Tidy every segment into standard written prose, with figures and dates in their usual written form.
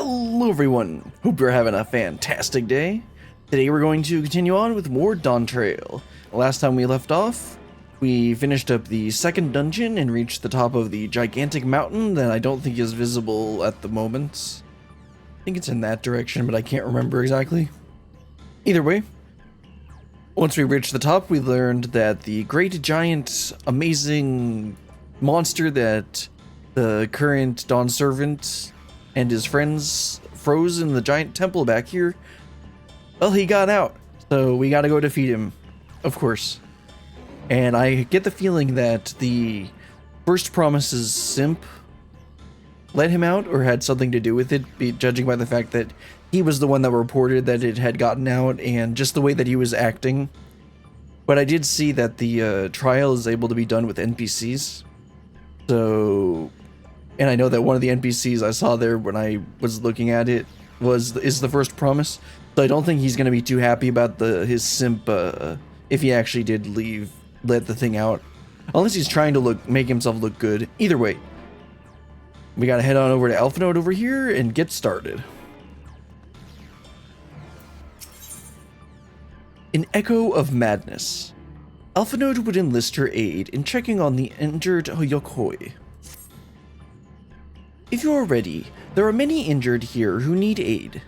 Hello everyone, hope you're having a fantastic day. Today we're going to continue on with more Dawntrail. Last time we left off, we finished up the second dungeon and reached the top of the gigantic mountain that I don't think is visible at the moment. I think it's in that direction, but I can't remember exactly. Either way, once we reached the top, we learned that the great giant amazing monster that the current Dawn servant and his friends froze in the giant temple back here, well, he got out, so we gotta go defeat him, of course. And I get the feeling that the First Promise's simp let him out, or had something to do with it, judging by the fact that he was the one that reported that it had gotten out, and just the way that he was acting. But I did see that the trial is able to be done with NPCs, so... And I know that one of the NPCs I saw there when I was looking at it is the First Promise. So I don't think he's going to be too happy about his simp if he actually did let the thing out. Unless he's trying to make himself look good. Either way, we got to head on over to Alphanode over here and get started. An echo of madness. Alphanode would enlist her aid in checking on the injured Yokoi. If you are ready, there are many injured here who need aid.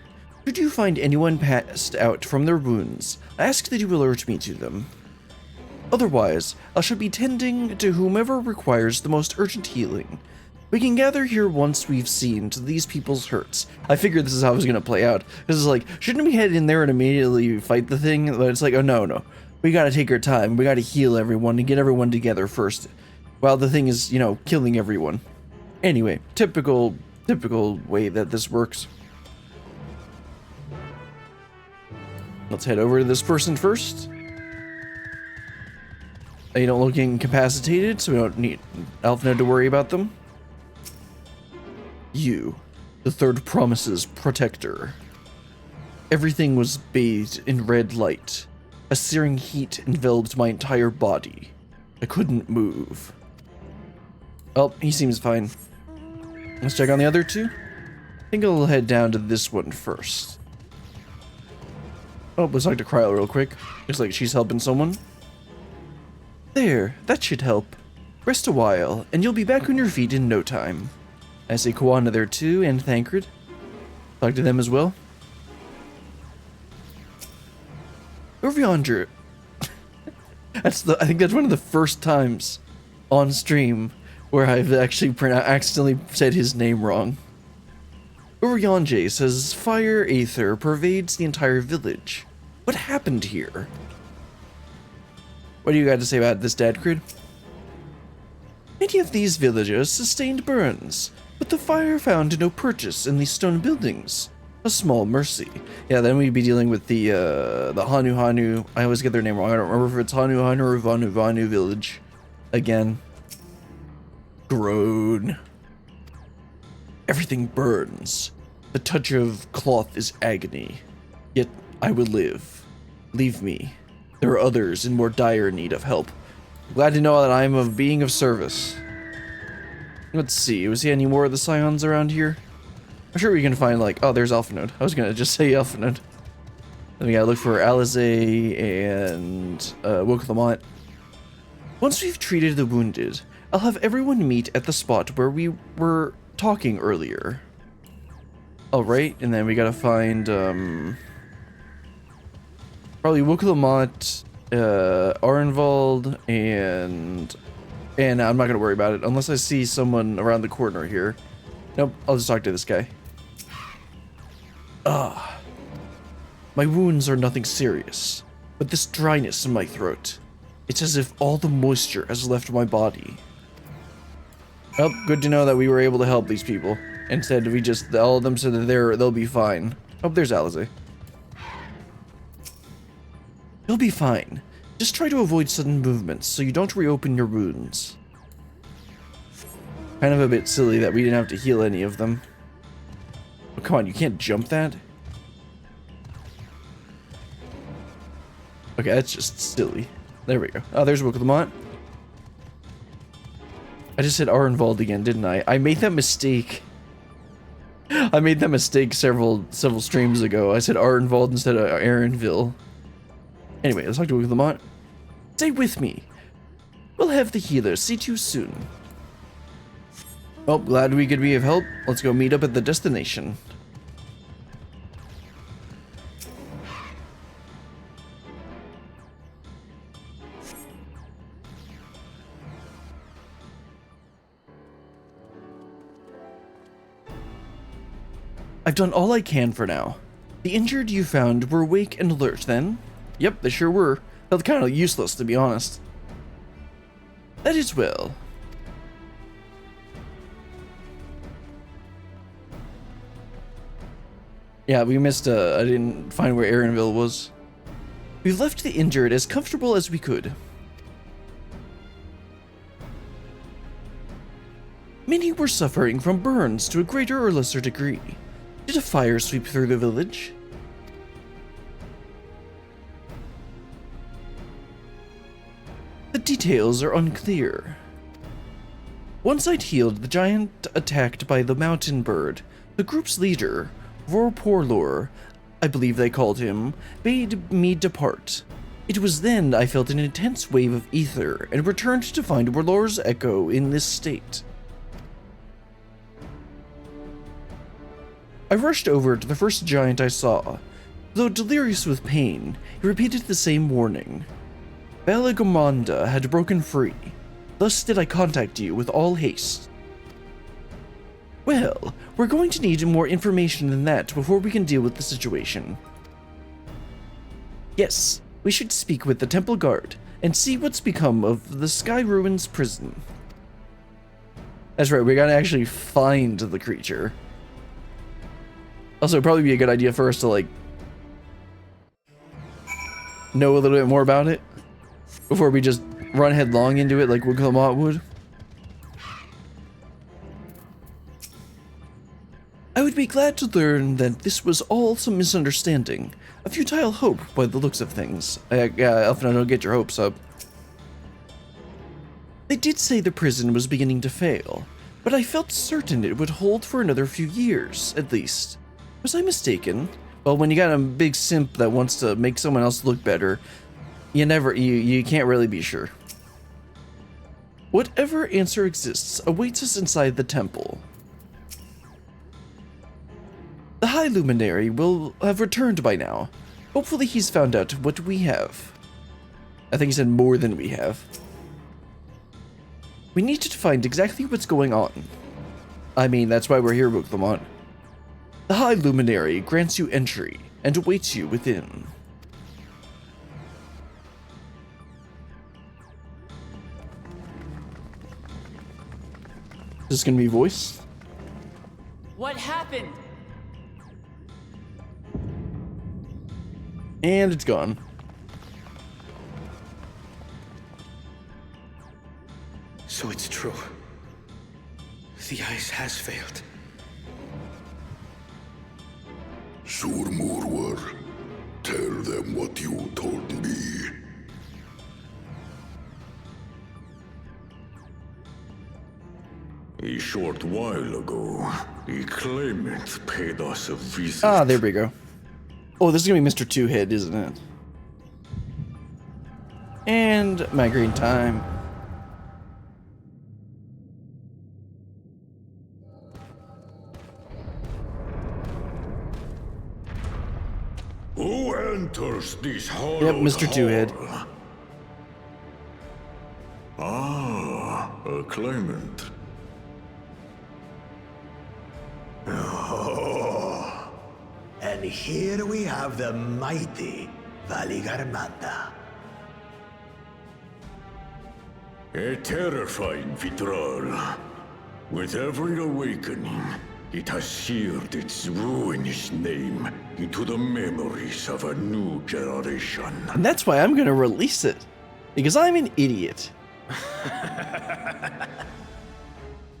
Should you find anyone passed out from their wounds, ask that you alert me to them. Otherwise, I shall be tending to whomever requires the most urgent healing. We can gather here once we've seen to these people's hurts. I figured this is how it was going to play out. This is like, shouldn't we head in there and immediately fight the thing? But it's like, oh no. We gotta take our time. We gotta heal everyone and get everyone together first. While the thing is, killing everyone. Anyway, typical way that this works. Let's head over to this person first. They don't look incapacitated, so we don't need Alphanode to worry about them. You, the Third Promise's protector. Everything was bathed in red light. A searing heat enveloped my entire body. I couldn't move. Oh, he seems fine. Let's check on the other two. I think I'll head down to this one first. Oh, let's talk to Cryo real quick. Looks like she's helping someone. There, that should help. Rest a while, and you'll be back on your feet in no time. I see Kawana there too, and Thancred. Talk to them as well. Over yonder. I think that's one of the first times on stream where I've actually accidentally said his name wrong. Over yonder says fire aether pervades the entire village. What happened here? What do you got to say about this, Dadcrid? Many of these villagers sustained burns, but the fire found no purchase in these stone buildings. A small mercy. Yeah, then we'd be dealing with the Hanu. I always get their name wrong. I don't remember if it's Hanu or Vanu village. Again. Groan. Everything burns. The touch of cloth is agony. Yet I will live. Leave me. There are others in more dire need of help. Glad to know that I am a being of service. Let's see. Was there any more of the Scions around here? I'm sure we can find oh, there's Alphanode. I was gonna just say Alphanode. Then we gotta look for Alizé and Wokalamont. Once we've treated the wounded, I'll have everyone meet at the spot where we were talking earlier. Alright, and then we gotta find probably Wokalamont, Arenvald, and I'm not gonna worry about it unless I see someone around the corner here. Nope, I'll just talk to this guy. My wounds are nothing serious, but this dryness in my throat, it's as if all the moisture has left my body. Well, good to know that we were able to help these people. Instead, all of them said that they'll be fine. Oh, there's Alizé. You'll be fine. Just try to avoid sudden movements so you don't reopen your wounds. Kind of a bit silly that we didn't have to heal any of them. Oh, come on, you can't jump that? Okay, that's just silly. There we go. Oh, there's Wokalamont. I just said Arenvald again, didn't I? I made that mistake. I made that mistake several streams ago. I said Ardenwald instead of Aaronville. Anyway, let's talk to Lamont. Stay with me. We'll have the healer see to you soon. Oh, glad we could be of help. Let's go meet up at the destination. I've done all I can for now. The injured you found were awake and alert then? Yep, they sure were. Felt kind of useless, to be honest. That is well. Yeah, we missed, I didn't find where Aaronville was. We've left the injured as comfortable as we could. Many were suffering from burns to a greater or lesser degree. Did a fire sweep through the village? The details are unclear. Once I'd healed the giant attacked by the mountain bird, the group's leader, Vorporlor, I believe they called him, bade me depart. It was then I felt an intense wave of ether and returned to find Warlor's echo in this state. I rushed over to the first giant I saw. Though delirious with pain, he repeated the same warning. Valigarmanda had broken free. Thus did I contact you with all haste. Well, we're going to need more information than that before we can deal with the situation. Yes, we should speak with the temple guard and see what's become of the Skyruin's prison. That's right, we gotta actually find the creature. Also, it'd probably be a good idea for us to, like, know a little bit more about it before we just run headlong into it like Lamont would. I would be glad to learn that this was all some misunderstanding, a futile hope by the looks of things. Elfin, don't get your hopes up. They did say the prison was beginning to fail, but I felt certain it would hold for another few years, at least. Was I mistaken? Well, when you got a big simp that wants to make someone else look better, you can't really be sure. Whatever answer exists awaits us inside the temple. The High Luminary will have returned by now. Hopefully he's found out what we have. I think he said more than we have. We need to find exactly what's going on. I mean, that's why we're here, Lamont. The High Luminary grants you entry and awaits you within. Is this gonna be voice? What happened? And it's gone. So it's true. The ice has failed. Surmurwar, tell them what you told me. A short while ago, a claimant paid us a visit. Ah, there we go. Oh, this is gonna be Mr. Two-Head, isn't it? And migraine time. Who enters this hall? Yep, Mr. Two-Head. Ah, a claimant. Oh. And here we have the mighty Valigarmanda. A terrifying Vitral. With every awakening, it has seared its ruinous name into the memories of a new generation. And that's why I'm gonna release it. Because I'm an idiot.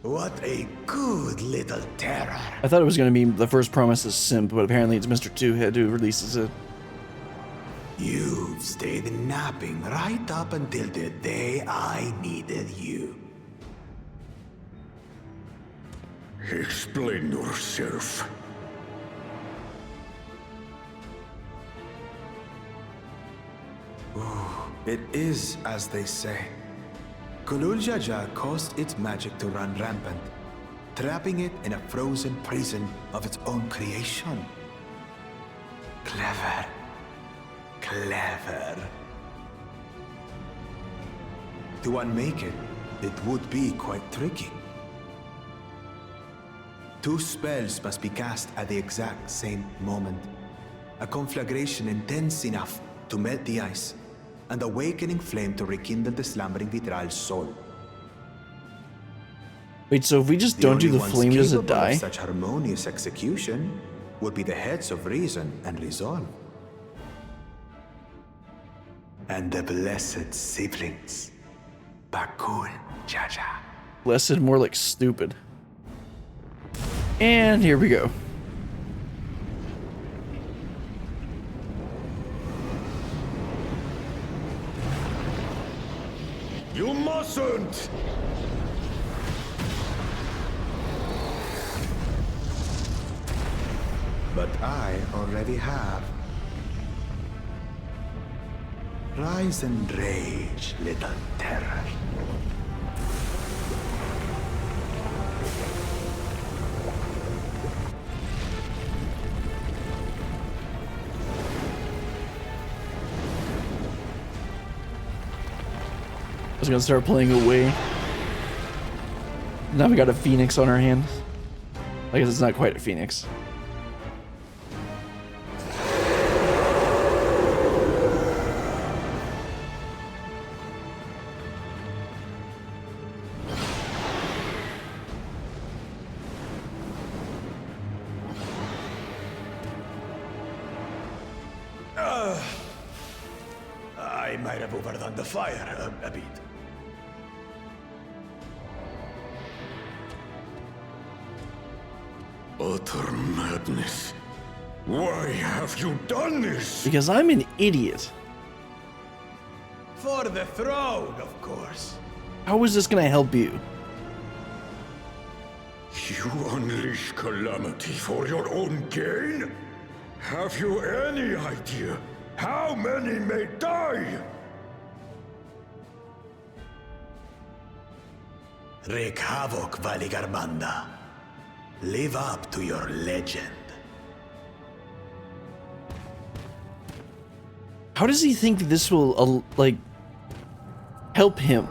What a good little terror. I thought it was gonna be the first Promises simp, but apparently it's Mr. Two-Head who releases it. You've stayed napping right up until the day I needed you. Explain yourself. It is as they say. Kulul Jaja caused its magic to run rampant, trapping it in a frozen prison of its own creation. Clever. Clever. To unmake it, it would be quite tricky. 2 spells must be cast at the exact same moment. A conflagration intense enough to melt the ice, and awakening flame to rekindle the slumbering Vitral's soul. Wait, so if we just don't do the only ones flame, does it capable of die? such harmonious execution would be the heads of reason and resolve. And the blessed siblings, Bakul Jaja. Blessed, more like stupid. And here we go. You mustn't! But I already have. Rise and rage, little terror. I was gonna start playing away. Now we got a phoenix on our hands. I guess it's not quite a phoenix. I might have overdone the fire a bit. Utter madness. Why have you done this? Because I'm an idiot. For the throne, of course. How is this gonna help you? You unleash calamity for your own gain? Have you any idea how many may die? Wreak havoc, Valigarmanda. Live up to your legend. How does he think this will, like, help him?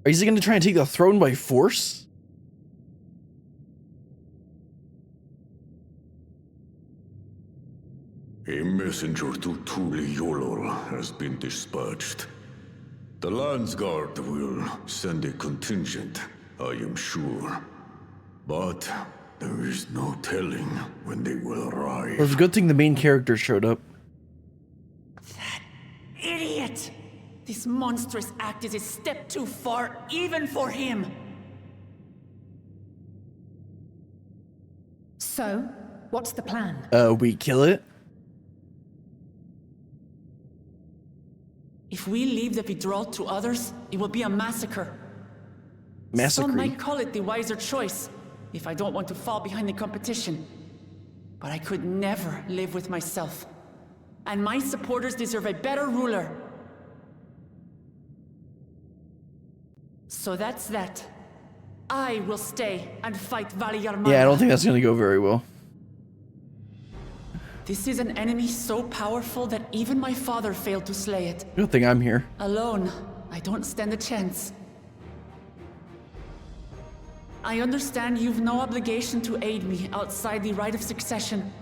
Is he gonna try and take the throne by force? A messenger to Tuli Yolol has been dispatched. The Landsguard will send a contingent, I am sure. But there is no telling when they will arrive. Well, it's a good thing the main character showed up. Idiot! This monstrous act is a step too far, even for him. So, what's the plan? We kill it? If we leave the withdrawal to others, it will be a massacre. Massacre. Some might call it the wiser choice, if I don't want to fall behind the competition. But I could never live with myself. And my supporters deserve a better ruler. So that's that. I will stay and fight Valigarmanda. Yeah, I don't think that's gonna go very well. This is an enemy so powerful that even my father failed to slay it. Good thing I'm here. Alone, I don't stand a chance. I understand you've no obligation to aid me outside the right of succession.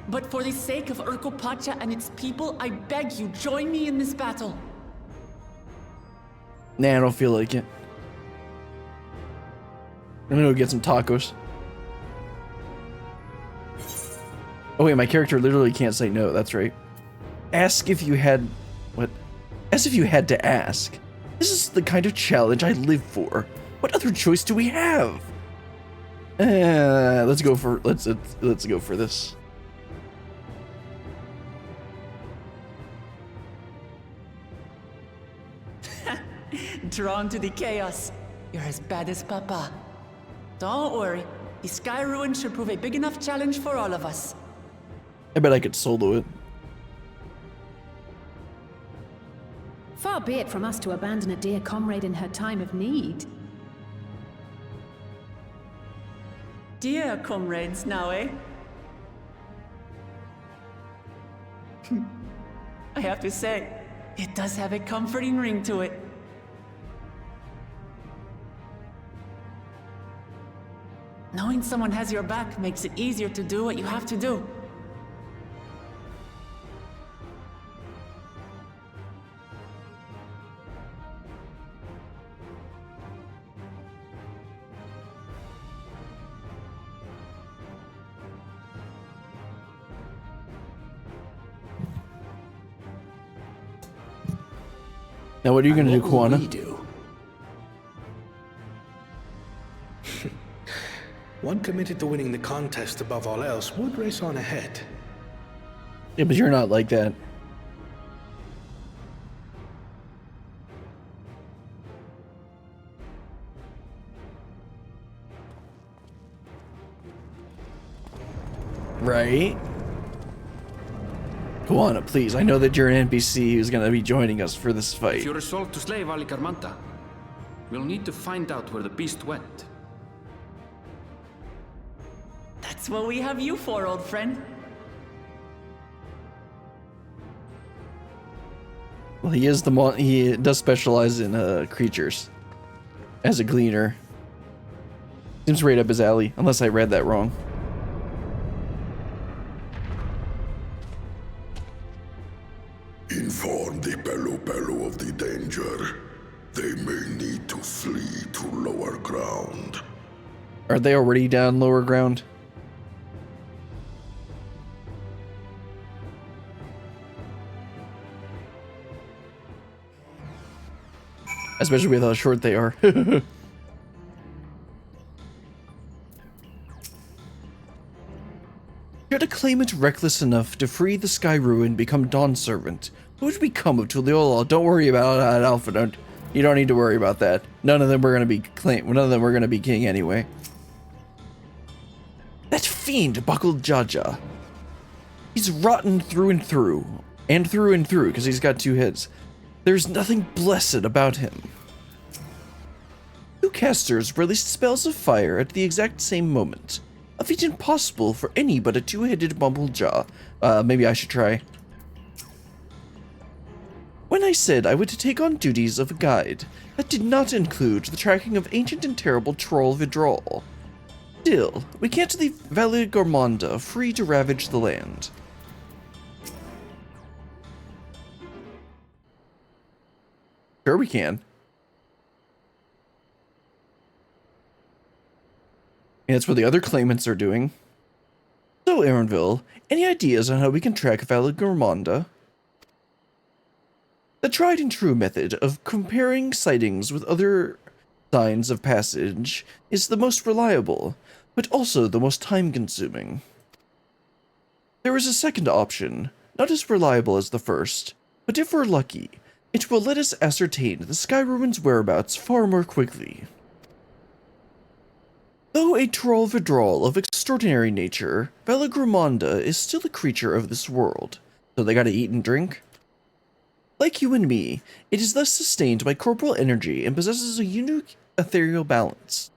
But for the sake of Urkopacha and its people, I beg you, join me in this battle. Nah, I don't feel like it. I'm gonna go get some tacos. Oh wait, my character literally can't say no, that's right. Ask if you had... what? As if you had to ask. This is the kind of challenge I live for. What other choice do we have? Let's go for this. Drawn to the chaos. You're as bad as Papa. Don't worry. The Skyruin should prove a big enough challenge for all of us. I bet I could solo it. Far be it from us to abandon a dear comrade in her time of need. Dear comrades now, eh? I have to say, it does have a comforting ring to it. Knowing someone has your back makes it easier to do what you have to do. Now what are you going to do, What will Kuana? we do? One committed to winning the contest above all else would race on ahead. Yeah, but you're not like that. Right? Kuana, please. I know that you're an NPC who's going to be joining us for this fight. If you resolve to slay Valigarmanda, we'll need to find out where the beast went. That's what we have you for, old friend. Well, he is he does specialize in creatures as a gleaner. Seems right up his alley, unless I read that wrong. Inform the Pelu of the danger. They may need to flee to lower ground. Are they already down lower ground? Especially with how short they are. Should a claimant reckless enough to free the Skyruin become Dawn's servant, what would become of Tuliola? Don't worry about that, Alpha. You don't need to worry about that. None of them were gonna be none of them were gonna be king anyway. That fiend buckled Jaja. He's rotten through and through, because he's got two heads. There's nothing blessed about him. Two casters released spells of fire at the exact same moment. A feat impossible for any but a two-headed Bumblejaw. Maybe I should try. When I said I would take on duties of a guide, that did not include the tracking of ancient and terrible troll Vidral. Still, we can't leave Valigarmanda free to ravage the land. Sure we can. And that's what the other claimants are doing. So, Aaronville, any ideas on how we can track Valigarmanda? The tried and true method of comparing sightings with other signs of passage is the most reliable, but also the most time-consuming. There is a second option, not as reliable as the first, but if we're lucky, it will let us ascertain the Skyruin's whereabouts far more quickly. Though a troll Vidral of extraordinary nature, Valigarmanda is still a creature of this world, so they gotta eat and drink. Like you and me, it is thus sustained by corporal energy and possesses a unique ethereal balance,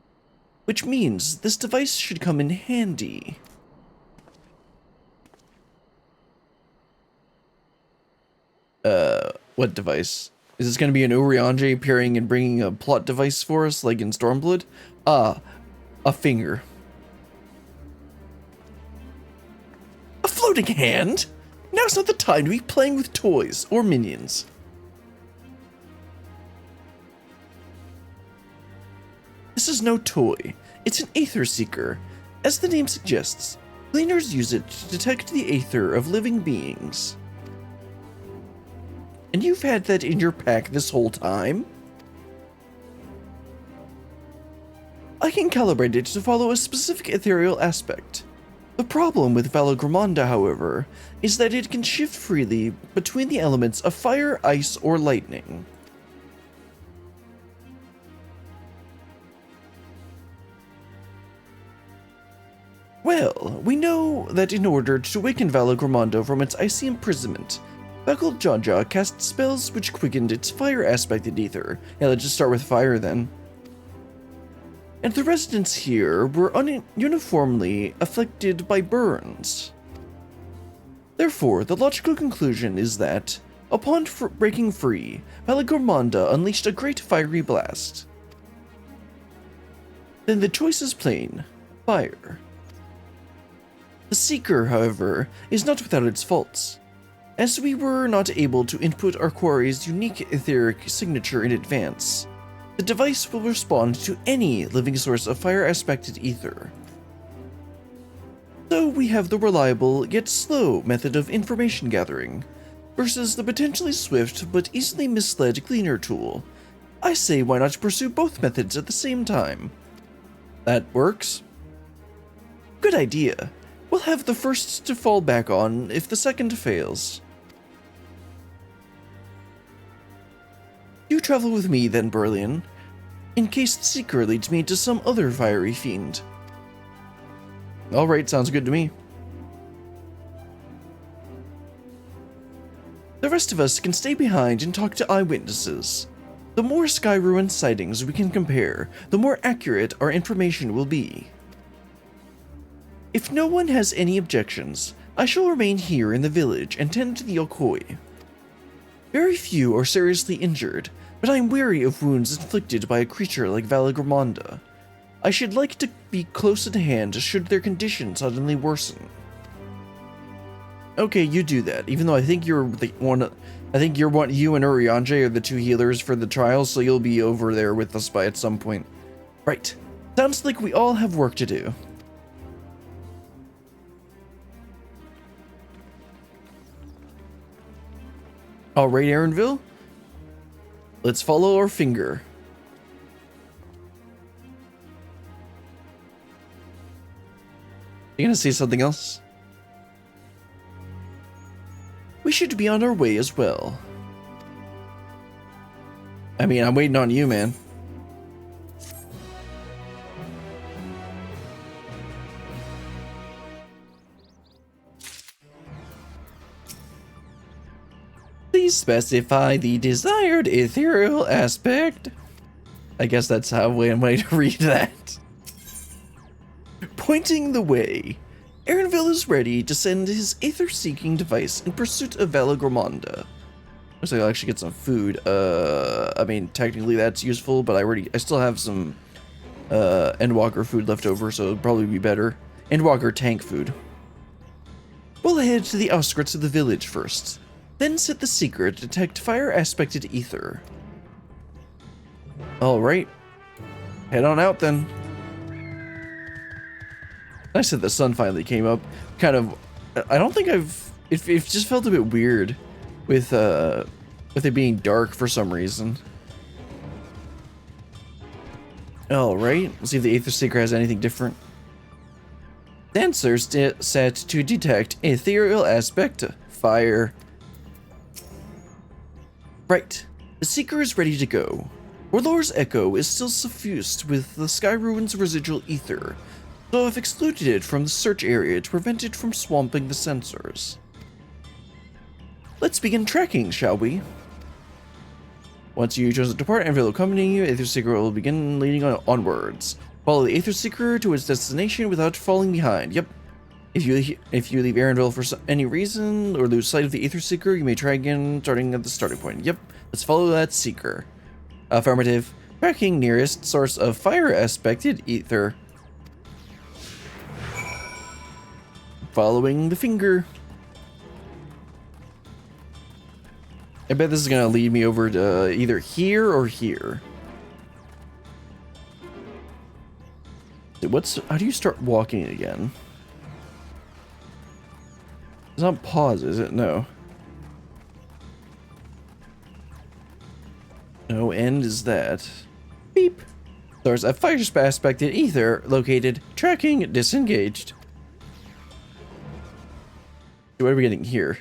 which means this device should come in handy. What device? Is this going to be an Urianger appearing and bringing a plot device for us, like in Stormblood? A finger. A floating hand? Now's not the time to be playing with toys or minions. This is no toy. It's an Aether Seeker. As the name suggests, cleaners use it to detect the aether of living beings. And you've had that in your pack this whole time? I can calibrate it to follow a specific ethereal aspect. The problem with Valigarmanda, however, is that it can shift freely between the elements of fire, ice, or lightning. Well, we know that in order to awaken Valigarmanda from its icy imprisonment, Buckled Jaja cast spells which quickened its fire-aspected ether. Yeah, let's just start with fire then. And the residents here were uniformly afflicted by burns. Therefore, the logical conclusion is that, upon breaking free, Valigarmanda unleashed a great fiery blast. Then the choice is plain: fire. The Seeker, however, is not without its faults. As we were not able to input our quarry's unique etheric signature in advance, the device will respond to any living source of fire-aspected ether. So we have the reliable yet slow method of information gathering, versus the potentially swift but easily misled cleaner tool. I say why not pursue both methods at the same time? That works. Good idea. We'll have the first to fall back on if the second fails. You travel with me then, Berlian, in case the Seeker leads me to some other fiery fiend. Alright, sounds good to me. The rest of us can stay behind and talk to eyewitnesses. The more Skyruin sightings we can compare, the more accurate our information will be. If no one has any objections, I shall remain here in the village and tend to the Okoi. Very few are seriously injured, but I am wary of wounds inflicted by a creature like Valigarmanda. I should like to be close at hand should their condition suddenly worsen. Okay, you do that, even though I think you're the one. I think you and Urianje are the two healers for the trial, so you'll be over there with us by at some point. Right. Sounds like we all have work to do. Alright, Aaronville. Let's follow our finger. You gonna say something else? We should be on our way as well. I mean, I'm waiting on you, man. Please specify the desired ethereal aspect. I guess that's how I'm going to read that. Pointing the way, Aaronville is ready to send his aether-seeking device in pursuit of Valigarmanda. Looks like I'll actually get some food. I mean, technically that's useful, but I still have some Endwalker food left over, so it'll probably be better. Endwalker tank food. We'll head to the outskirts of the village first. Then set the Seeker to detect fire-aspected ether. Alright. Head on out then. Nice that the sun finally came up. Kind of... I don't think it just felt a bit weird with it being dark for some reason. Alright. Let's see if the Aether Seeker has anything different. Sensors set to detect ethereal aspect fire. Right, the Seeker is ready to go. Warlord's echo is still suffused with the Skyruin's residual ether, so I've excluded it from the search area to prevent it from swamping the sensors. Let's begin tracking, shall we? Once you choose to depart, Aaronville will accompany you. Aether Seeker will begin leading onwards. Follow the Aether Seeker to its destination without falling behind. Yep. If you leave Aaronville for any reason or lose sight of the Aether Seeker, you may try again starting at the starting point. Yep, let's follow that Seeker. Affirmative. Tracking nearest source of fire-aspected ether. Following the finger. I bet this is gonna lead me over to either here or here. How do you start walking again? It's not pause, is it? No. No end is that. Beep. There's a fire-aspected ether located. Tracking disengaged. What are we getting here?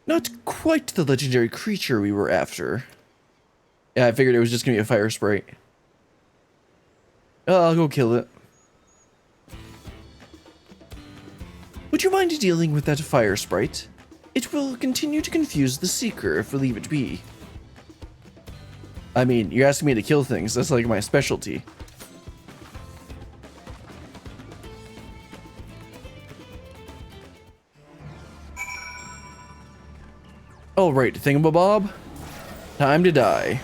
Not quite the legendary creature we were after. Yeah, I figured it was just gonna be a fire sprite. I'll go kill it. Would you mind dealing with that fire sprite? It will continue to confuse the Seeker if we leave it be. I mean, you're asking me to kill things. That's like my specialty. Alright, thingamabob. Time to die.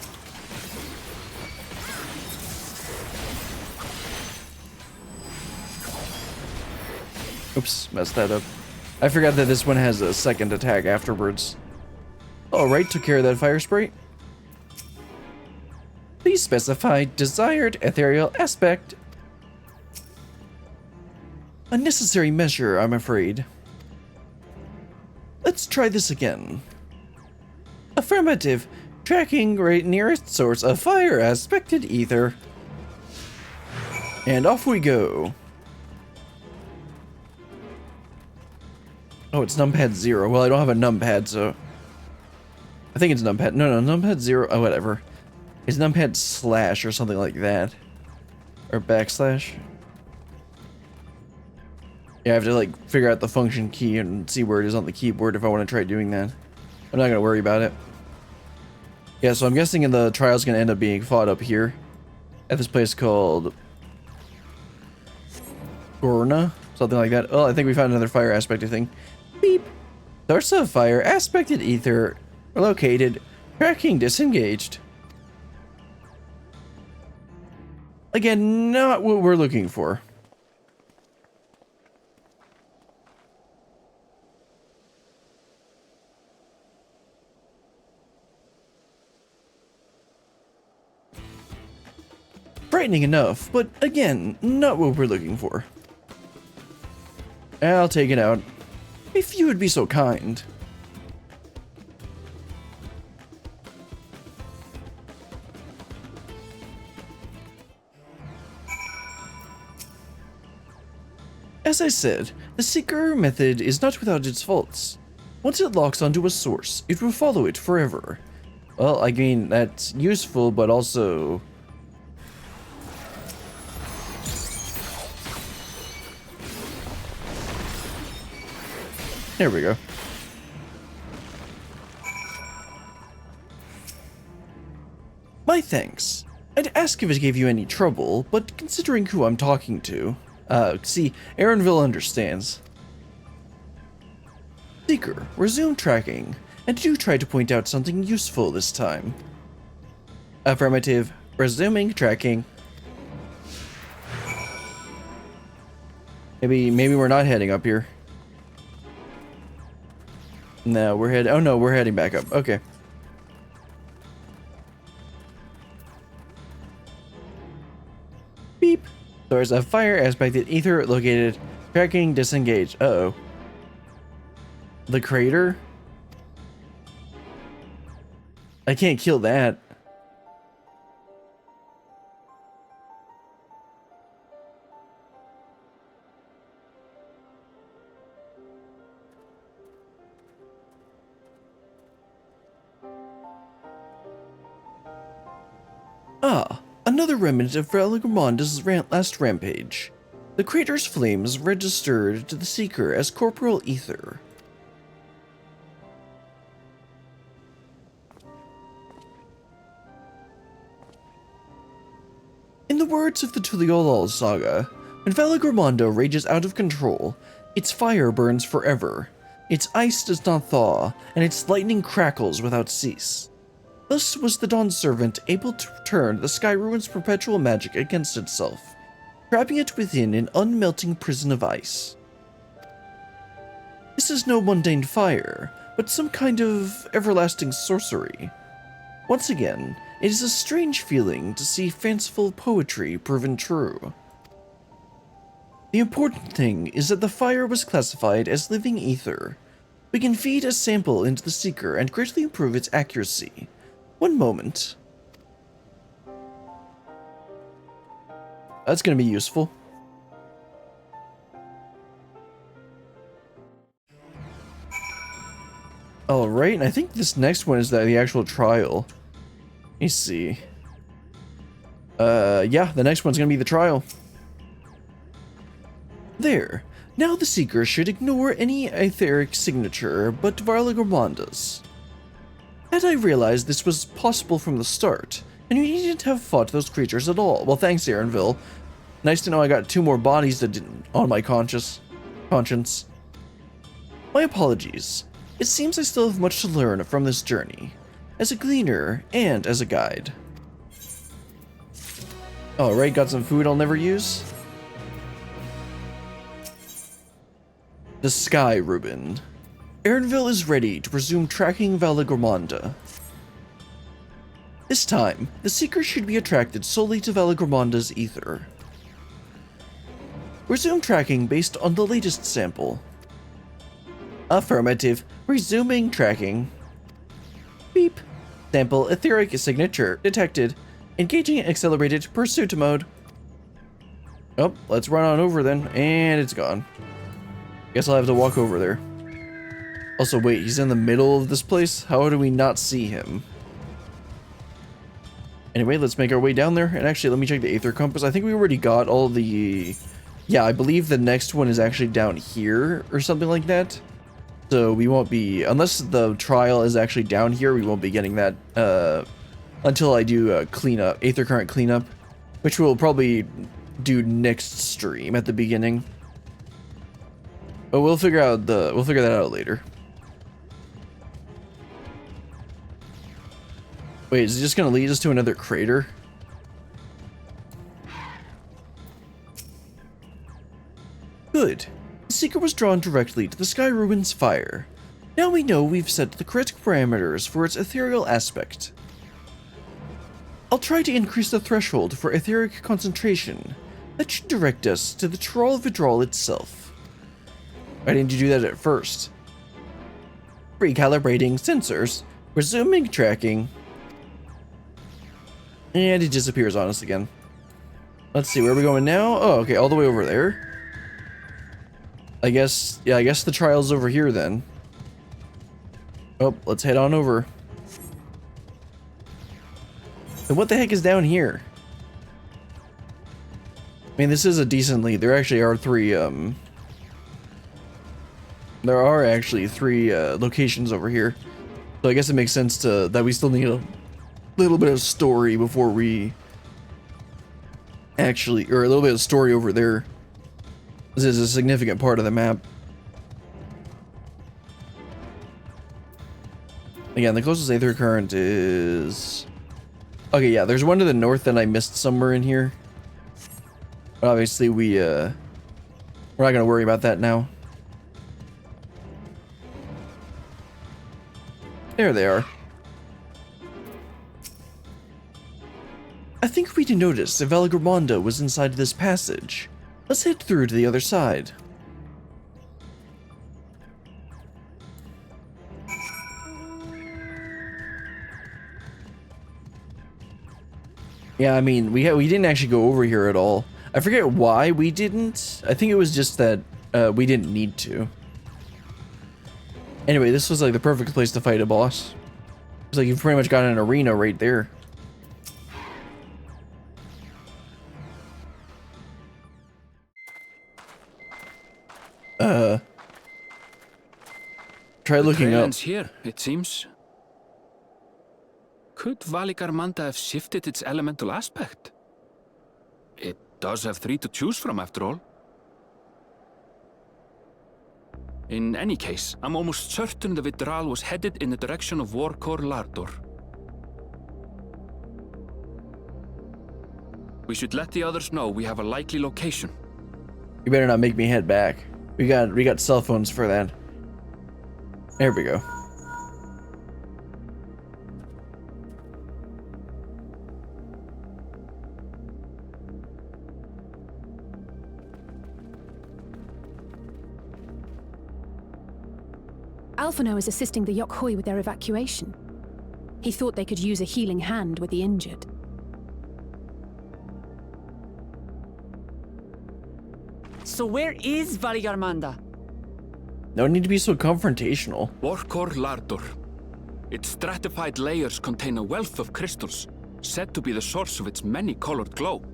Oops, messed that up. I forgot that this one has a second attack afterwards. Alright, took care of that fire sprite. Please specify desired ethereal aspect. A necessary measure, I'm afraid. Let's try this again. Affirmative. Tracking right nearest source of fire aspected ether. And off we go. Oh, it's numpad 0. Well, I don't have a numpad, so... I think it's numpad. No, numpad 0. Oh, whatever. It's numpad slash or something like that. Or backslash. Yeah, I have to, like, figure out the function key and see where it is on the keyboard if I want to try doing that. I'm not going to worry about it. Yeah, so I'm guessing the trial's going to end up being fought up here. At this place called... Gorna? Something like that. Oh, I think we found another fire aspected thing. Beep. Source of fire aspected ether located. Tracking disengaged. Again, not what we're looking for. Frightening enough, but again, not what we're looking for. I'll take it out. If you would be so kind. As I said, the Seeker method is not without its faults. Once it locks onto a source, it will follow it forever. Well, I mean, that's useful, but also... There we go. My thanks. I'd ask if it gave you any trouble, but considering who I'm talking to... see, Aaronville understands. Seeker, resume tracking, and do try to point out something useful this time. Affirmative. Resuming tracking. Maybe we're not heading up here. No, we're heading... Oh no, we're heading back up. Okay. Beep. There's a fire aspected ether located. Tracking disengaged. Uh-oh. The crater? I can't kill that. Ah, another remnant of Valigarmanda's last rampage. The crater's flames registered to the Seeker as corporeal ether. In the words of the Tuliolal saga, when Valigarmanda rages out of control, its fire burns forever, its ice does not thaw, and its lightning crackles without cease. Thus was the Dawn Servant able to turn the Skyruin's perpetual magic against itself, trapping it within an unmelting prison of ice. This is no mundane fire, but some kind of everlasting sorcery. Once again, it is a strange feeling to see fanciful poetry proven true. The important thing is that the fire was classified as living ether. We can feed a sample into the Seeker and greatly improve its accuracy. One moment. That's going to be useful. Alright, and I think this next one is the actual trial. Let me see. Yeah, the next one's going to be the trial. There. Now the Seeker should ignore any etheric signature but Valigarmanda's. Had I realized this was possible from the start, and you needn't have fought those creatures at all. Well, thanks, Aaronville. Nice to know I got 2 more bodies on my conscience. My apologies. It seems I still have much to learn from this journey, as a gleaner and as a guide. Alright, got some food I'll never use. The Skyruin. Aaronville is ready to resume tracking Valigarmanda. This time, the Seeker should be attracted solely to Valigarmanda's ether. Resume tracking based on the latest sample. Affirmative. Resuming tracking. Beep. Sample etheric signature detected. Engaging accelerated pursuit mode. Oh, let's run on over then. And it's gone. Guess I'll have to walk over there. Also, wait, he's in the middle of this place? How do we not see him? Anyway, let's make our way down there. And actually, let me check the Aether Compass. I think we already got all the... Yeah, I believe the next one is actually down here or something like that. So we won't be... Unless the trial is actually down here, we won't be getting that until I do cleanup, Aether Current cleanup, which we'll probably do next stream at the beginning. But we'll figure that out later. Wait, is it just gonna lead us to another crater? Good. The Seeker was drawn directly to the Skyruin's fire. Now we know we've set the correct parameters for its ethereal aspect. I'll try to increase the threshold for etheric concentration. That should direct us to the Troll Vidral itself. Why didn't you do that at first? Recalibrating sensors. Resuming tracking. And it disappears on us again. Let's see, where are we going now? Oh, okay, all the way over there. I guess the trial's over here then. Oh, let's head on over. And what the heck is down here? I mean, this is a decent lead. There actually are 3, there are actually 3 locations over here. So I guess it makes sense that we still need a little bit of story before we actually, or a little bit of story over there. This is a significant part of the map. Again, the closest Aether Current is... Okay, yeah, there's one to the north that I missed somewhere in here. But obviously we're not gonna worry about that now. There they are. I think we did notice that Valigarmanda was inside this passage. Let's head through to the other side. Yeah, I mean, we didn't actually go over here at all. I forget why we didn't. I think it was just that we didn't need to. Anyway, this was like the perfect place to fight a boss. It's like you've pretty much got an arena right there. Try looking up. Here, it seems. Could Valigarmanda have shifted its elemental aspect? It does have 3 to choose from, after all. In any case, I'm almost certain the Vidral was headed in the direction of Warkor Lardor. We should let the others know we have a likely location. You better not make me head back. We got cell phones for that. There we go. Alphino is assisting the Yokhoi with their evacuation. He thought they could use a healing hand with the injured. So where is Valigarmanda? No need to be so confrontational. Warkor Lardor. Its stratified layers contain a wealth of crystals, said to be the source of its many-colored glow.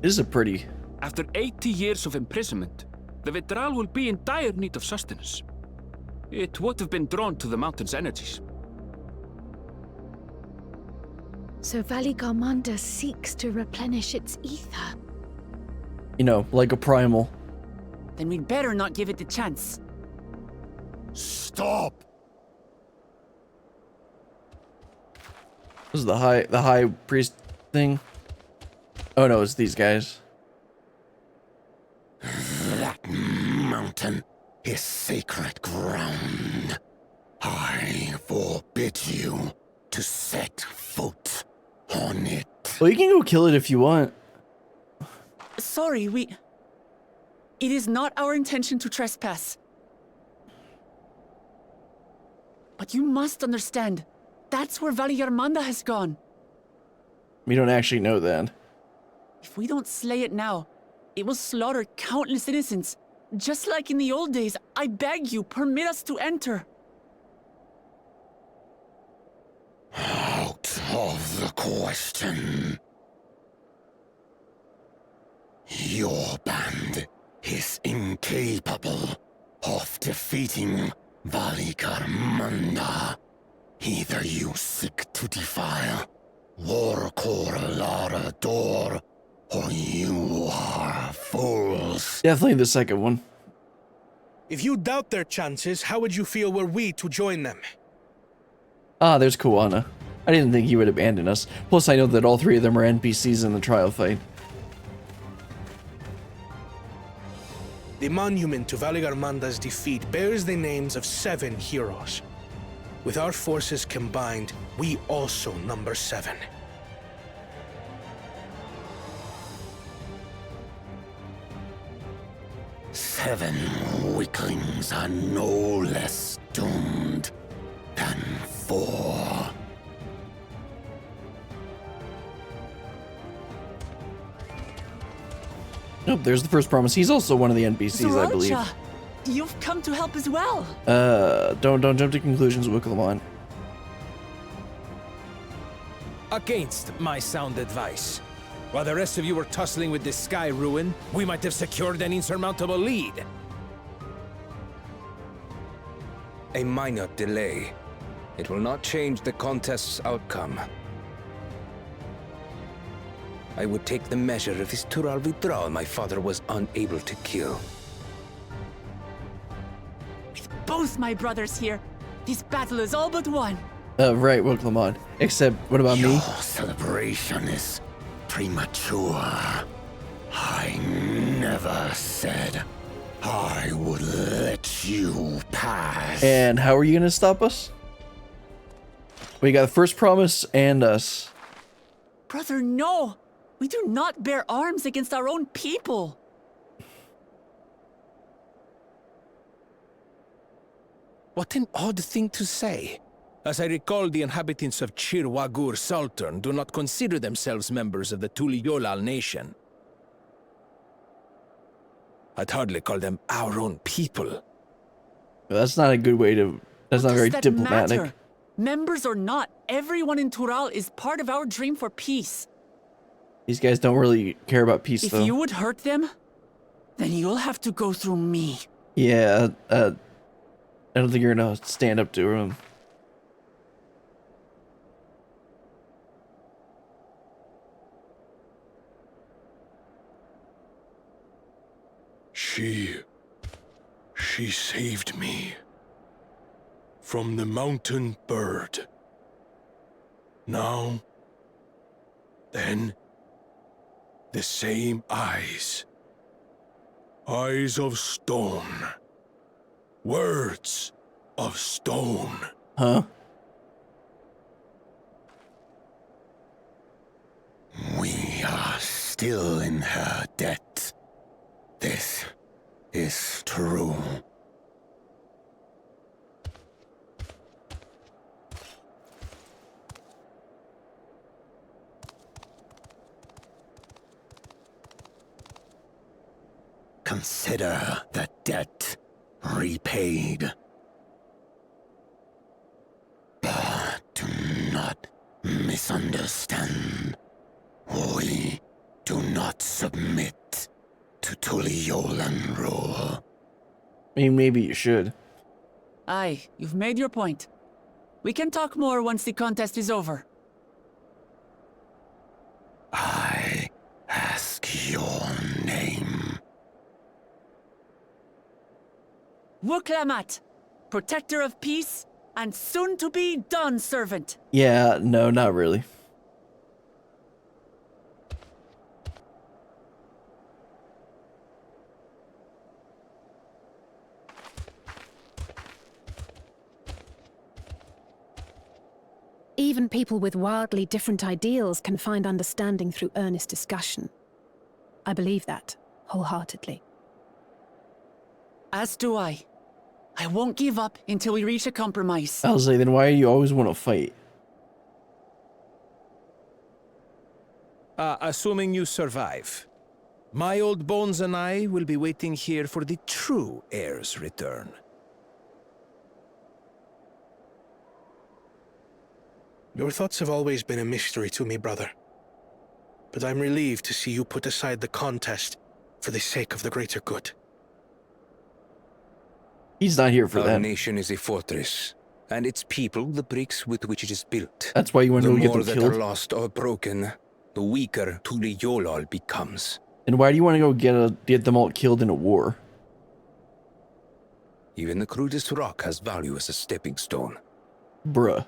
This is a pretty. After 80 years of imprisonment, the Vitral will be in dire need of sustenance. It would have been drawn to the mountain's energies. So Valigarmanda seeks to replenish its ether. You know, like a primal. Then we'd better not give it the chance. Stop! This is the high priest thing. Oh no, it's these guys. That mountain is sacred ground. I forbid you to set foot on it. Well, you can go kill it if you want. Sorry, It is not our intention to trespass. But you must understand, that's where Valigarmanda has gone. We don't actually know that. If we don't slay it now, it will slaughter countless innocents. Just like in the old days, I beg you, permit us to enter. Out of the question. Your band is incapable of defeating Valigarmanda. Either you seek to defile Warcore Lara Door, or you are fools. Definitely the second one. If you doubt their chances, how would you feel were we to join them? Ah, there's Koana. I didn't think he would abandon us. Plus, I know that all three of them are NPCs in the trial fight. The monument to Valigarmanda's defeat bears the names of 7 heroes. With our forces combined, we also number 7. Seven weaklings are no less doomed than 4. Nope, there's the first promise. He's also one of the NPCs, I believe. Zorocha, you've come to help as well. Don't jump to conclusions, Wicklemon. Against my sound advice. While the rest of you were tussling with this Skyruin, we might have secured an insurmountable lead. A minor delay. It will not change the contest's outcome. I would take the measure of this Tural Vitral my father was unable to kill. With both my brothers here, this battle is all but won. Right, Wicklemon. Except, what about me? Your celebration is premature. I never said I would let you pass. And how are you gonna stop us? We got the first promise and us. Brother, no! We do not bear arms against our own people. What an odd thing to say. As I recall, the inhabitants of Chir Wagur Sultan do not consider themselves members of the Tuliyolal nation. I'd hardly call them our own people. That's not a good way to... That's not very Does that diplomatic. matter? Members or not, everyone in Tural is part of our dream for peace. These guys don't really care about peace, If though. you would hurt them, then you'll have to go through me. Yeah, I don't think you're gonna stand up to him. She saved me from the mountain bird. Now, then, the same eyes. Eyes of stone. Words of stone. Huh? We are still in her debt. This is true. Consider the debt repaid. But do not misunderstand. We do not submit to Tuliolan rule. I mean, maybe you should. Aye, you've made your point. We can talk more once the contest is over. I ask your name. Wuklamat, protector of peace, and soon-to-be Dawn servant. Yeah, no, not really. Even people with wildly different ideals can find understanding through earnest discussion. I believe that, wholeheartedly. As do I. I won't give up until we reach a compromise. I was like, then why do you always want to fight? Assuming you survive, my old bones and I will be waiting here for the true heir's return. Your thoughts have always been a mystery to me, brother. But I'm relieved to see you put aside the contest for the sake of the greater good. He's not here for Our that. nation is a fortress, and its people the bricks with which it is built. That's why you want to The go get more them that are killed. lost or broken, the weaker Tuliyolal becomes. And why do you want to go get them all killed in a war? Even the crudest rock has value as a stepping stone. Bruh.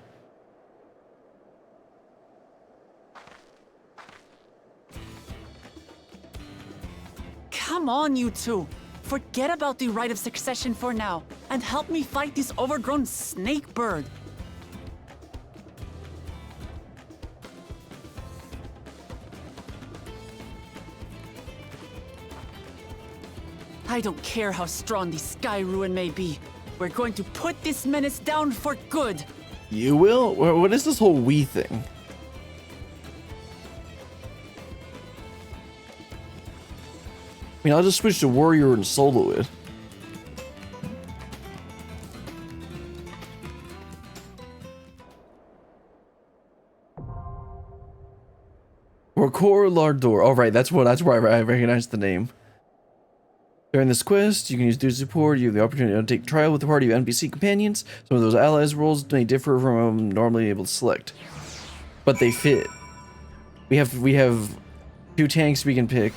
Come on, you two. Forget about the right of succession for now, and help me fight this overgrown snake bird. I don't care how strong the Skyruin may be. We're going to put this menace down for good. You will? What is this whole we thing? I mean, I'll just switch to warrior and solo it. Rokor Lardor. All right, that's where I recognize the name. During this quest, you can use dude support. You have the opportunity to take trial with a party of NPC companions. Some of those allies' roles may differ from normally able to select, but they fit. We have 2 tanks we can pick,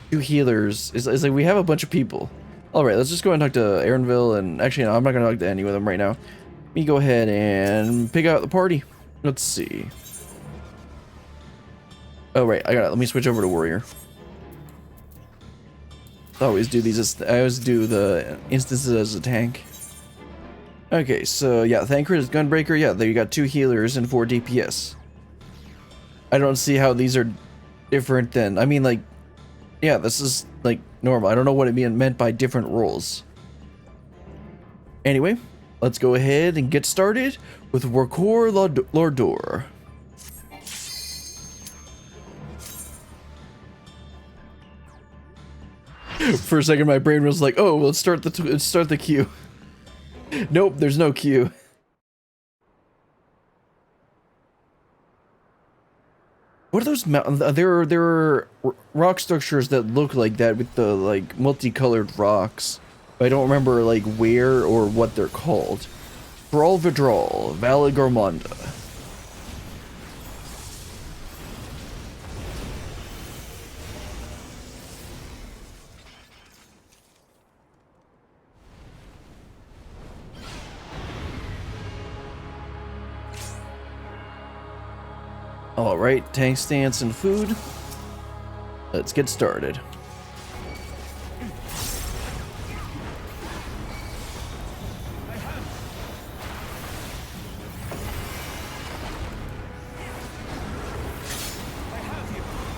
2 healers. It's like we have a bunch of people. All right, let's just go and talk to Aaronville. And actually, no, I'm not gonna talk to any of them right now. Let me go ahead and pick out the party. Let's see. Oh right, I got it. Let me switch over to warrior. I always do the instances as a tank. Okay, so yeah, Thancred is Gunbreaker. Yeah, there you got 2 healers and 4 DPS. I don't see how these are different than, I mean, like, yeah, this is like normal. I don't know what it meant by different roles. Anyway, let's go ahead and get started with Rokor Lardor. For a second, my brain was like, "Oh, let's start the queue." Nope, there's no queue. What are those mountains? There are rock structures that look like that with the like multicolored rocks. But I don't remember like where or what they're called. Brawl Vidral, Valigarmanda. Alright, tank stance and food. Let's get started.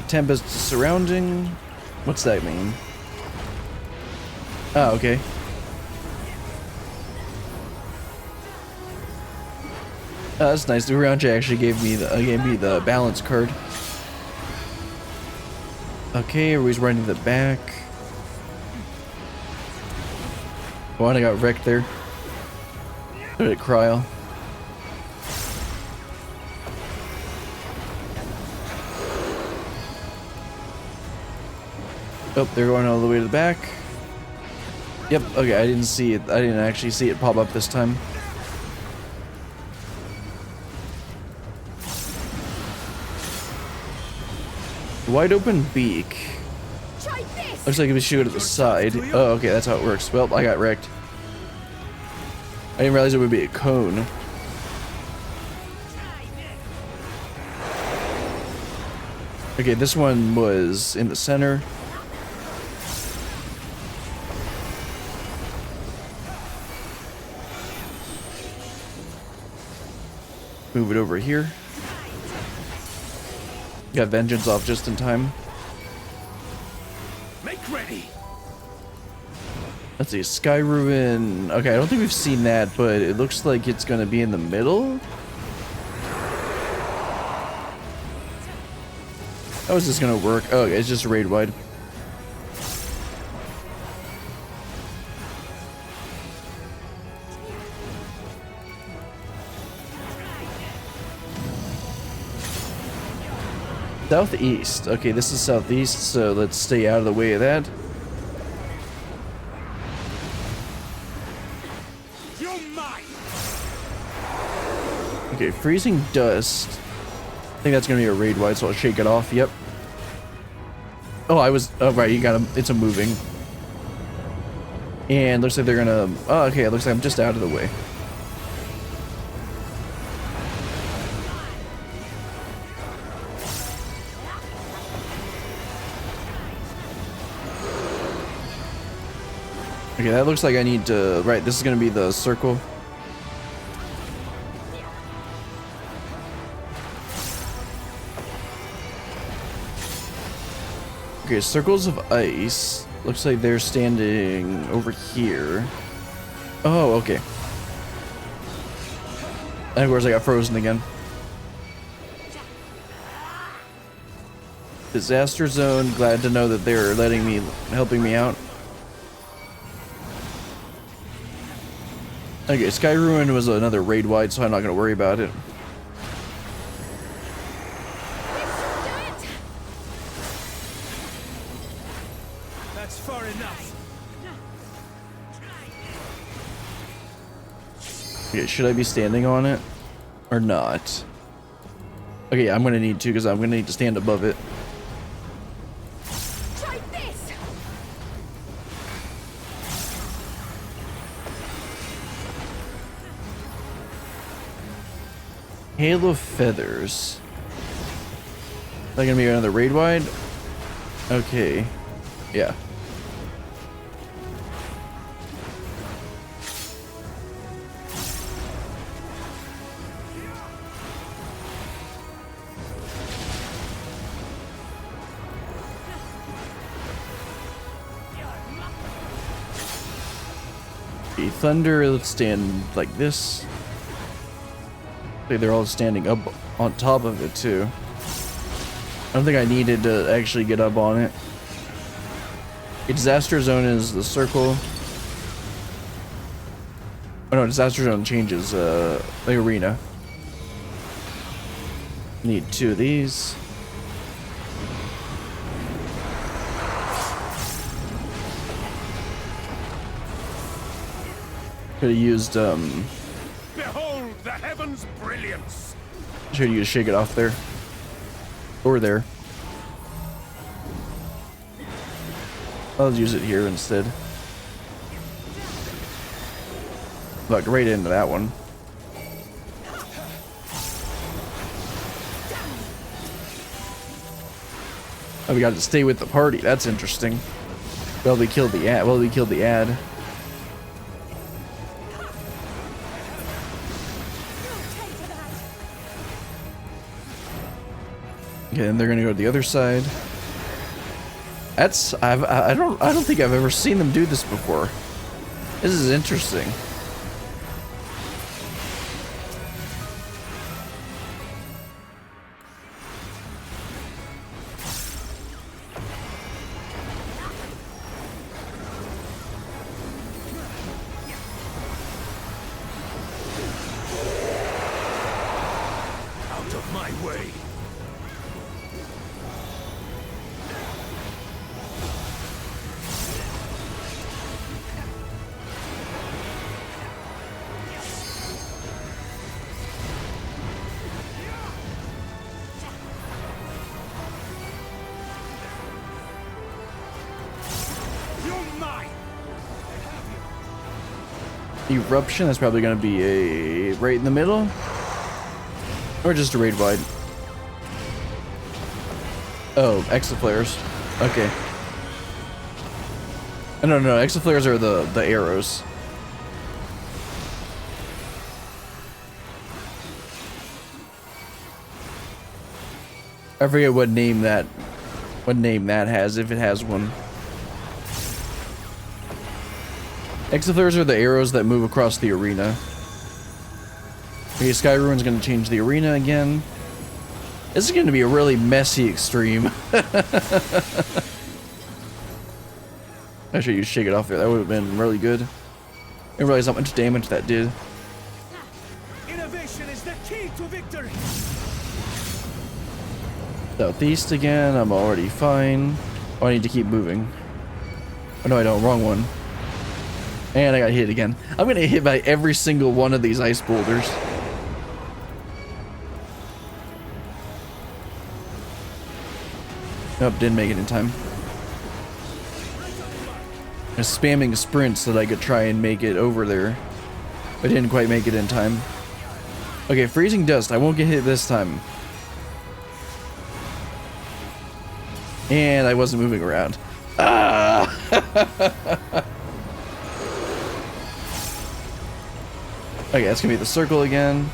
Tempest surrounding. What's that mean? Oh, okay. That's nice. Urianche actually gave me the balance card. Okay, everybody's running to the back. Oh, and I got wrecked there. So did Cryo. Oh, they're going all the way to the back. Yep, okay, I didn't see it. I didn't actually see it pop up this time. Wide open beak. Looks like if we shoot at the side. Oh, okay, that's how it works. Well, I got wrecked. I didn't realize it would be a cone. Okay, this one was in the center. Move it over here. Got Vengeance off just in time. Make ready. Let's see, Skyruin. Okay, I don't think we've seen that, but it looks like it's gonna be in the middle. How is this gonna work? Oh, okay, it's just raid wide. Southeast. Okay, this is southeast, so let's stay out of the way of that. Okay, freezing dust. I think that's gonna be a raid wide, so I'll shake it off. Yep. Oh, oh right, you got him. It's a moving. And looks like they're gonna. Oh, okay. It looks like I'm just out of the way. Okay, that looks like I need to... Right, this is going to be the circle. Okay, circles of ice. Looks like they're standing over here. Oh, okay. And of course I got frozen again. Disaster zone. Glad to know that they're helping me out. Okay, Skyruin was another raid wide, so I'm not going to worry about it. That's far enough. Okay, should I be standing on it or not? Okay, I'm going to need to because I'm going to need to stand above it. Hail of Feathers. Is that gonna be another raid wide? Okay. Yeah. Okay, Thunder, let's stand like this. They're all standing up on top of it too. I don't think I needed to actually get up on it. Disaster zone is the circle. Oh no, disaster zone changes the arena. Need two of these. Could have used Behold the heavens' brilliance. should have used Shake It Off there. Or there. I'll use it here instead. Look, right into that one. Oh, we got to stay with the party. That's interesting. Well, we killed the ad. Okay, and they're gonna go to the other side. That's I don't think I've ever seen them do this before. This is interesting. Out of my way. Eruption, that's probably going to be a right in the middle. Or just a raid wide. Oh, exaflares. Okay. No, exaflares are the arrows. I forget what name that has, if it has one. Exaflares are the arrows that move across the arena. Okay, Skyruin's gonna change the arena again. This is gonna be a really messy extreme. I should use Shake It Off there. That would have been really good. I didn't realize how much damage that did. Innovation is the key to victory. Southeast again. I'm already fine. Oh, I need to keep moving. Oh no, I don't. Wrong one. And I got hit again. I'm gonna get hit by every single one of these ice boulders. Nope, didn't make it in time. I was spamming sprints so that I could try and make it over there. I didn't quite make it in time. Okay, freezing dust. I won't get hit this time. And I wasn't moving around. Ah! Okay, that's gonna be the circle again.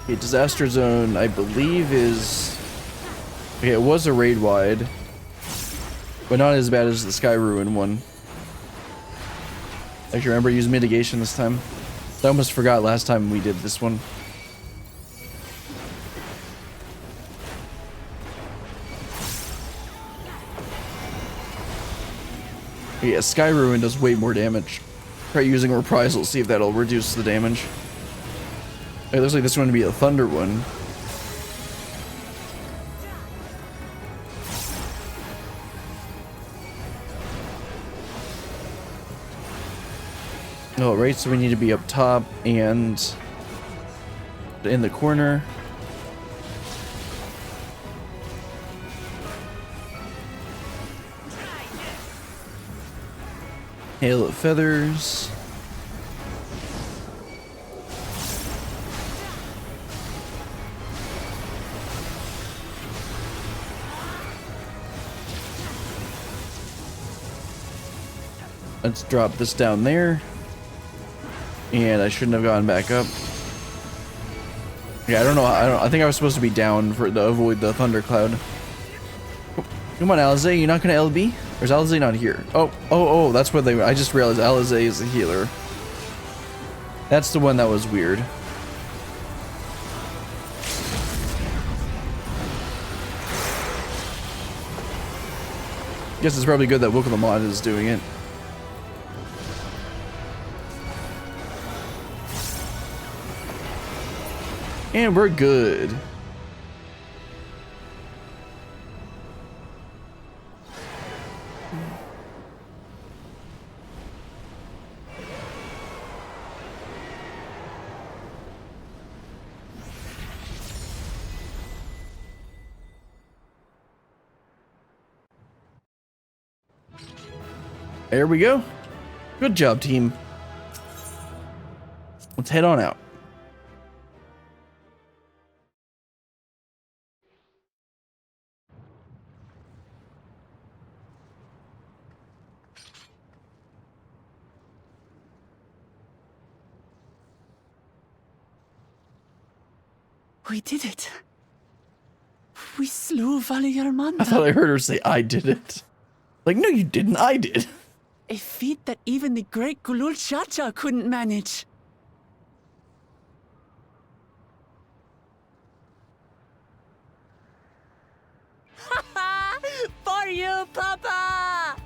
Okay, Disaster Zone, I believe is... Okay, it was a raid wide. But not as bad as the Skyruin one. Actually, remember to use mitigation this time. I almost forgot last time we did this one. Yeah, Skyruin does way more damage. Try using Reprisal, see if that'll reduce the damage. It looks like this one to be a Thunder one. Alright, so we need to be up top and in the corner. Hail of Feathers. Let's drop this down there. And I shouldn't have gone back up. Yeah, I don't know. I think I was supposed to be down to avoid the thundercloud. Come on, Alizé, you're not gonna LB? Or is Alizé not here? Oh, that's where they were. I just realized Alizé is a healer. That's the one that was weird. Guess it's probably good that Wook of the Mod is doing it. And we're good. There we go. Good job, team. Let's head on out. We did it. We slew Valigarmanda. I thought I heard her say, I did it. Like, no, you didn't. I did. A feat that even the great Gulul Chacha couldn't manage. For you, Papa!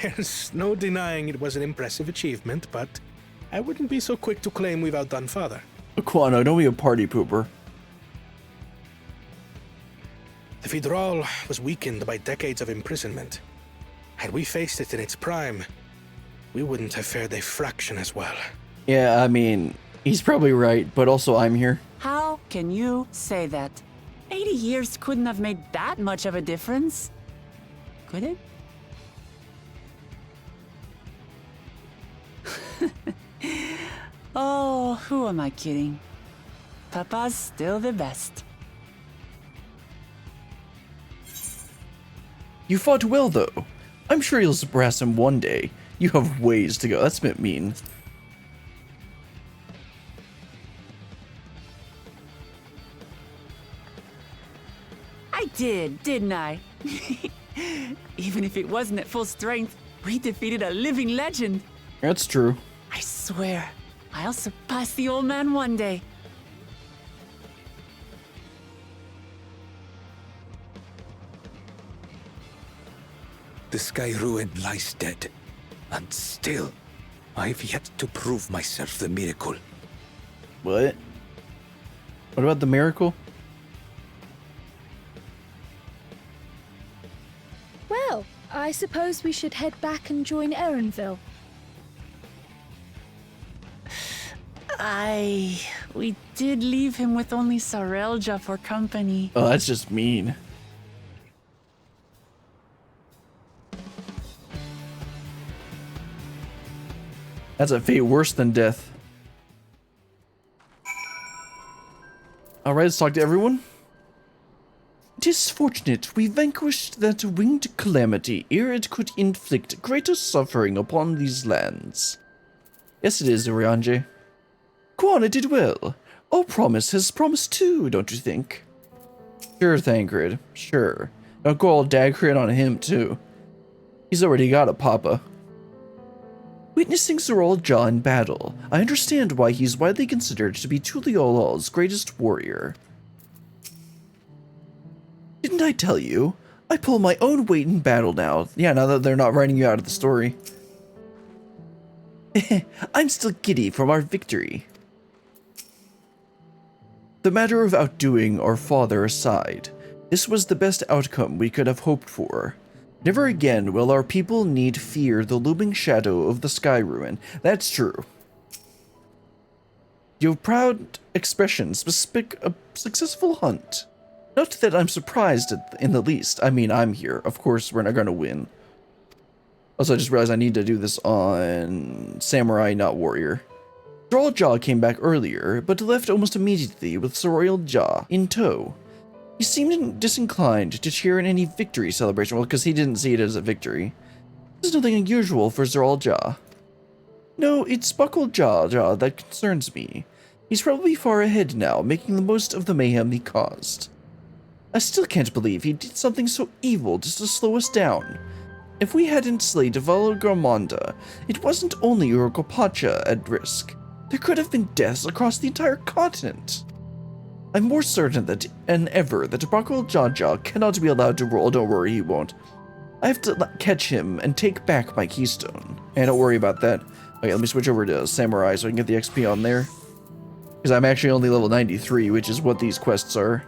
There's no denying it was an impressive achievement, but I wouldn't be so quick to claim we've outdone Father. Aquano, don't be a party pooper. The Vidral was weakened by decades of imprisonment. Had we faced it in its prime, we wouldn't have fared a fraction as well. Yeah, I mean, he's probably right, but also I'm here. How can you say that? 80 years couldn't have made that much of a difference. Could it? Oh, who am I kidding? Papa's still the best. You fought well, though. I'm sure you'll surpass him one day. You have ways to go. That's a bit mean. I did, didn't I? Even if it wasn't at full strength, we defeated a living legend. That's true. I swear, I'll surpass the old man one day. The Skyruin lies dead. And still, I've yet to prove myself the miracle. What? What about the miracle? Well, I suppose we should head back and join Erenville. We did leave him with only Sarelja for company. Oh, that's just mean. That's a fate worse than death. Alright, let's talk to everyone. 'Tis fortunate we vanquished that winged calamity ere it could inflict greater suffering upon these lands. Yes, it is, Urianje. Kwana did well. Our promise has promised too, don't you think? Sure, Thancred. Sure. Don't go all Dagrid on him, too. He's already got a papa. Witnessing Zoraal in battle, I understand why he's widely considered to be Tuliyolal's greatest warrior. Didn't I tell you? I pull my own weight in battle now. Yeah, now that they're not writing you out of the story. I'm still giddy from our victory. The matter of outdoing our father aside, this was the best outcome we could have hoped for. Never again will our people need fear the looming shadow of the Skyruin. That's true. Your proud expressions bespeak a successful hunt. Not that I'm surprised in the least. I mean, I'm here. Of course, we're not going to win. Also, I just realized I need to do this on Samurai, not Warrior. Zoraal came back earlier, but left almost immediately with Zoraal in tow. He seemed disinclined to cheer in any victory celebration, well, because he didn't see it as a victory. This is nothing unusual for Zoraal. No, it's Buckle Jaw that concerns me. He's probably far ahead now, making the most of the mayhem he caused. I still can't believe he did something so evil just to slow us down. If we hadn't slayed Valigarmanda, it wasn't only Urukopacha at risk. There could have been deaths across the entire continent. I'm more certain than ever that Buckle Jaw cannot be allowed to rule. Don't worry, he won't. I have to catch him and take back my keystone. And don't worry about that. Okay, let me switch over to Samurai so I can get the XP on there. Because I'm actually only level 93, which is what these quests are.